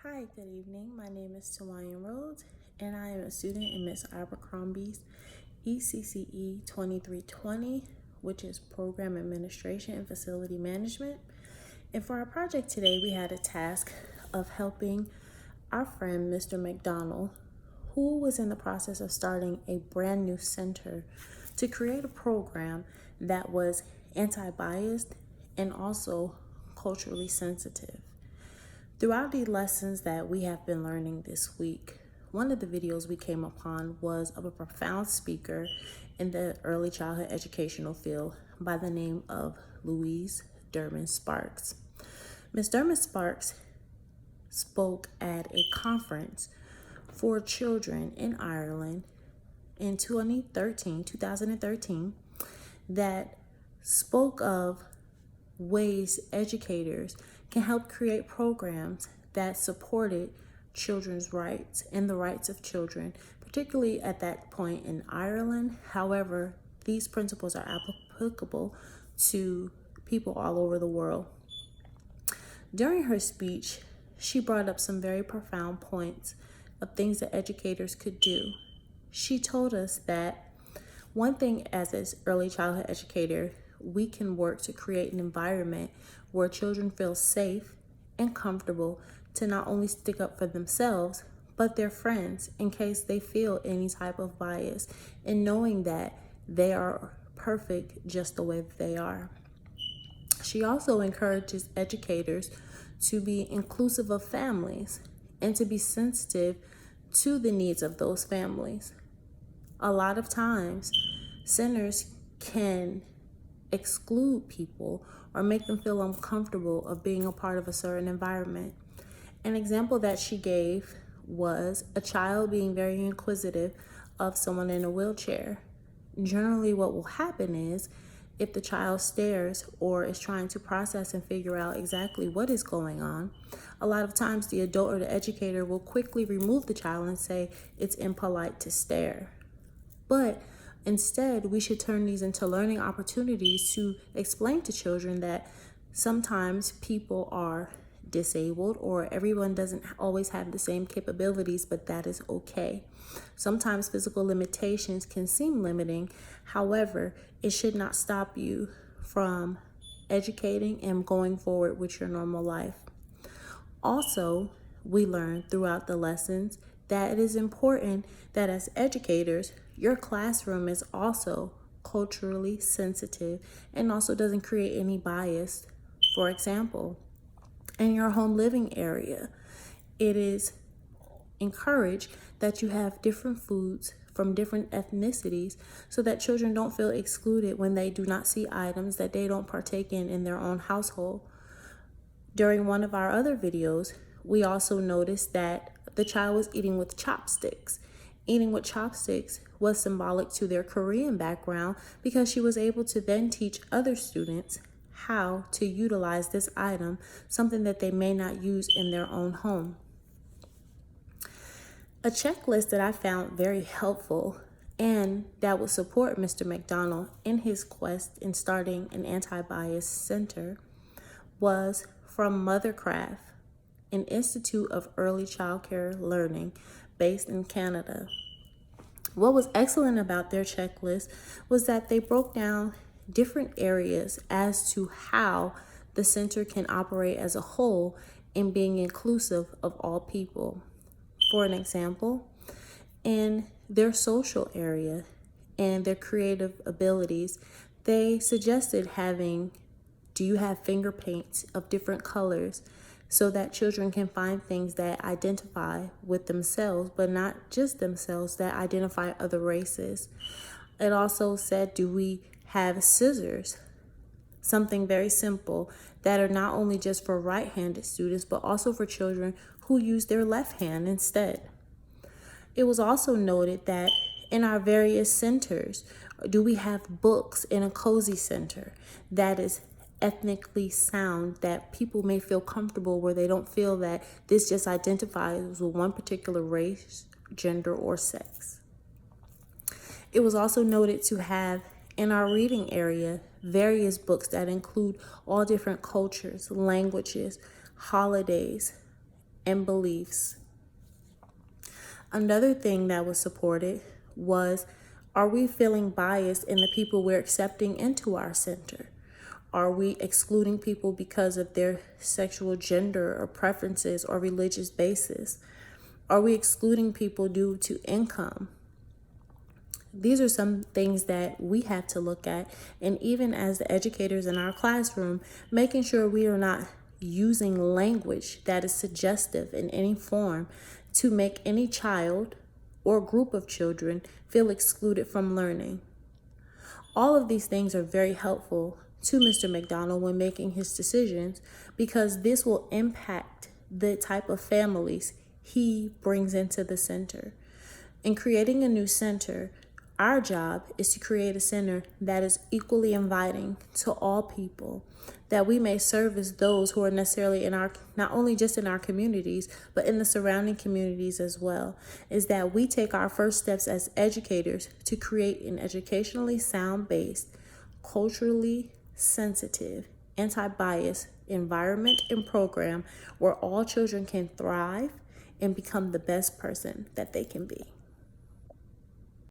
Hi, good evening. My name is Tawaiian Rhodes, and I am a student in Miss Abercrombie's ECCE 2320, which is Program Administration and Facility Management. And for our project today, we had a task of helping our friend, Mr. McDonald, who was in the process of starting a brand new center to create a program that was anti-biased and also culturally sensitive. Throughout the lessons that we have been learning this week, one of the videos we came upon was of a profound speaker in the early childhood educational field by the name of Louise Derman Sparks. Ms. Derman Sparks spoke at a conference for children in Ireland in 2013, that spoke of ways educators can help create programs that supported children's rights and the rights of children, particularly at that point in Ireland. However, these principles are applicable to people all over the world. During her speech, she brought up some very profound points of things that educators could do. She told us that one thing as an early childhood educator, we can work to create an environment where children feel safe and comfortable to not only stick up for themselves, but their friends in case they feel any type of bias, and knowing that they are perfect just the way that they are. She also encourages educators to be inclusive of families and to be sensitive to the needs of those families. A lot of times, centers can exclude people or make them feel uncomfortable of being a part of a certain environment. An example that she gave was a child being very inquisitive of someone in a wheelchair. Generally, what will happen is if the child stares or is trying to process and figure out exactly what is going on, a lot of times the adult or the educator will quickly remove the child and say it's impolite to stare. But instead, we should turn these into learning opportunities to explain to children that sometimes people are disabled or everyone doesn't always have the same capabilities, but that is okay. Sometimes physical limitations can seem limiting. However, it should not stop you from educating and going forward with your normal life. Also, we learned throughout the lessons that it is important that as educators, your classroom is also culturally sensitive and also doesn't create any bias. For example, in your home living area, it is encouraged that you have different foods from different ethnicities so that children don't feel excluded when they do not see items that they don't partake in their own household. During one of our other videos, we also noticed that the child was eating with chopsticks. Eating with chopsticks was symbolic to their Korean background because she was able to then teach other students how to utilize this item, something that they may not use in their own home. A checklist that I found very helpful and that would support Mr. McDonald in his quest in starting an anti-bias center was from Mothercraft, an Institute of Early Childcare Learning based in Canada. What was excellent about their checklist was that they broke down different areas as to how the center can operate as a whole in being inclusive of all people. For an example, in their social area and their creative abilities, they suggested having, do you have finger paints of different colors so that children can find things that identify with themselves, but not just themselves, that identify other races. It also said, do we have scissors? Something very simple that are not only just for right-handed students, but also for children who use their left hand instead. It was also noted that in our various centers, do we have books in a cozy center that is ethnically sound, that people may feel comfortable where they don't feel that this just identifies with one particular race, gender, or sex. It was also noted to have in our reading area various books that include all different cultures, languages, holidays, and beliefs. Another thing that was supported was, are we feeling biased in the people we're accepting into our center? Are we excluding people because of their sexual gender or preferences or religious basis? Are we excluding people due to income? These are some things that we have to look at. And even as the educators in our classroom, making sure we are not using language that is suggestive in any form to make any child or group of children feel excluded from learning. All of these things are very helpful to Mr. McDonald when making his decisions, because this will impact the type of families he brings into the center. In creating a new center, our job is to create a center that is equally inviting to all people, that we may service those who are necessarily in our, not only just in our communities, but in the surrounding communities as well, is that we take our first steps as educators to create an educationally sound-based, culturally sensitive, anti-bias environment and program where all children can thrive and become the best person that they can be.